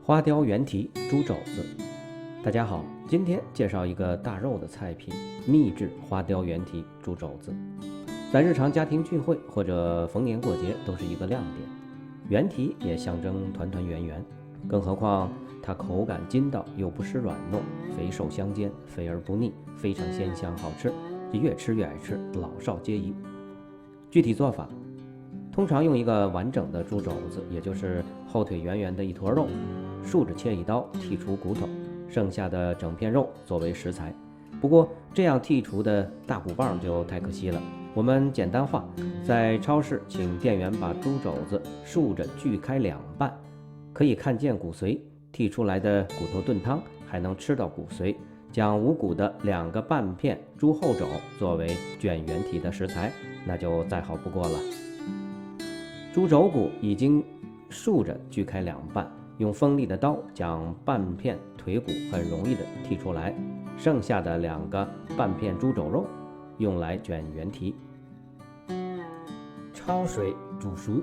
花雕原蹄猪肘子。大家好，今天介绍一个大肉的菜品——秘制花雕原蹄猪肘子。在日常家庭聚会或者逢年过节都是一个亮点。原蹄也象征团团圆圆，更何况它口感筋道又不失软糯，肥瘦相间，肥而不腻，非常鲜香好吃，越吃越爱吃，老少皆宜。具体做法，通常用一个完整的猪肘子，也就是后腿圆圆的一坨肉，竖着切一刀，剔除骨头，剩下的整片肉作为食材。不过这样剔除的大骨棒就太可惜了，我们简单化，在超市请店员把猪肘子竖着锯开两半，可以看见骨髓，剔出来的骨头炖汤还能吃到骨髓，将无骨的2个半片猪后肘作为卷原蹄的食材，那就再好不过了。猪肘骨已经竖着锯开两半，用锋利的刀将半片腿骨很容易的剔出来，剩下的2个半片猪肘肉用来卷原蹄。焯水煮熟，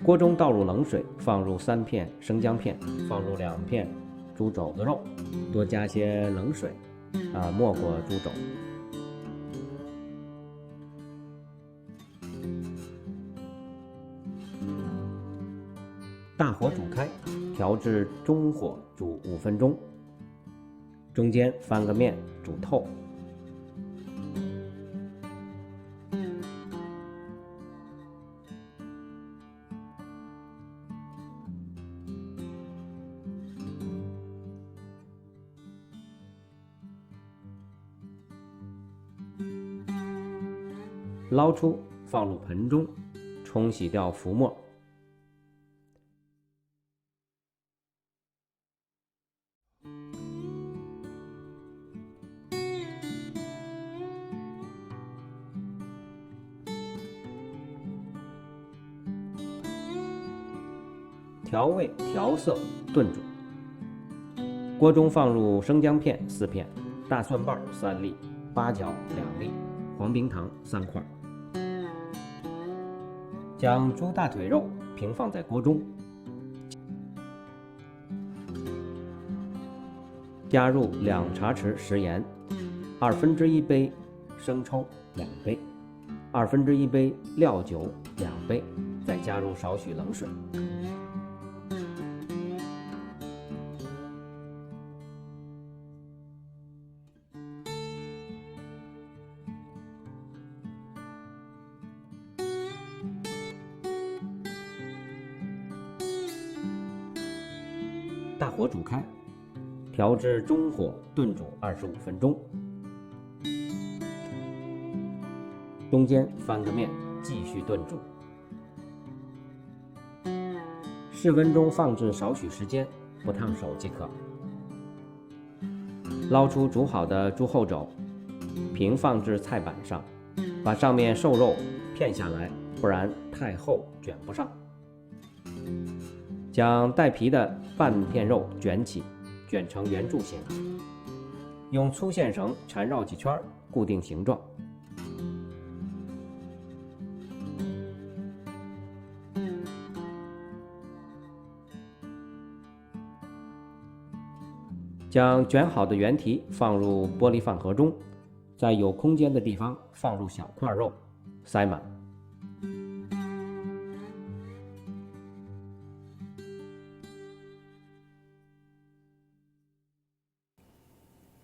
锅中倒入冷水，放入3片生姜片，放入2片猪肘子肉，多加些冷水，没过猪肘。大火煮开，调至中火煮5分钟，中间翻个面煮透。捞出，放入盆中，冲洗掉浮沫。调味调色炖煮，锅中放入生姜片4片，大蒜瓣3粒，八角2粒，黄冰糖3块。将猪大腿肉平放在锅中，加入2茶匙食盐，1/2杯生抽2杯，1/2杯料酒2杯，再加入少许冷水。大火煮开，调至中火炖煮25分钟，中间翻个面继续炖煮，室温中放置少许时间，不烫手即可。捞出煮好的猪后肘，平放至菜板上，把上面瘦肉片下来，不然太厚卷不上。将带皮的半片肉卷起，卷成圆柱形，用粗线绳缠绕几圈，固定形状。将卷好的原蹄放入玻璃饭盒中，在有空间的地方放入小块肉，塞满。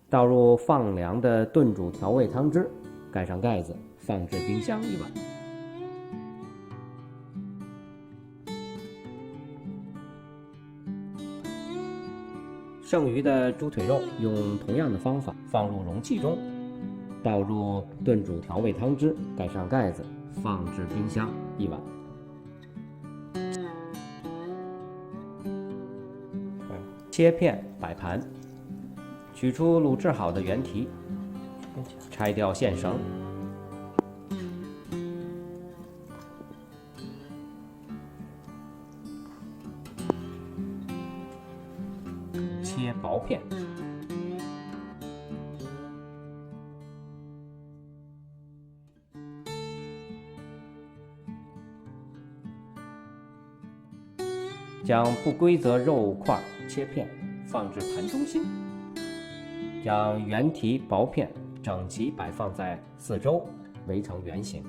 倒入放凉的炖煮调味汤汁，盖上盖子，放置冰箱1晚。剩余的猪腿肉用同样的方法放入容器中，倒入炖煮调味汤汁，盖上盖子，放置冰箱1晚。切片摆盘。取出卤制好的原蹄，拆掉线绳，切薄片，将不规则肉块切片放置盘中心，将原蹄薄片整齐摆放在四周，围成圆形。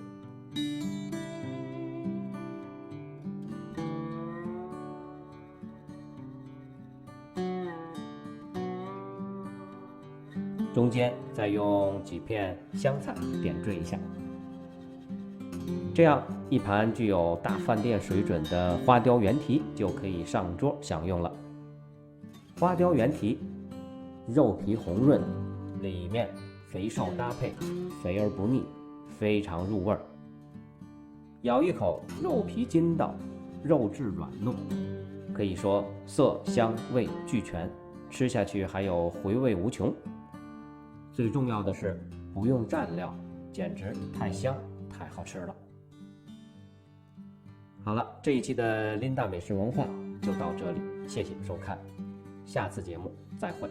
中间再用几片香菜点缀一下，这样一盘具有大饭店水准的花雕圆蹄就可以上桌享用了。花雕圆蹄，肉皮红润，里面肥瘦搭配，肥而不腻，非常入味儿。咬一口，肉皮筋道，肉质软糯，可以说色香味俱全，吃下去还有回味无穷。最重要的是不用蘸料，简直太香太好吃了。好了，这一期的琳达美食文化就到这里，谢谢收看，下次节目再会。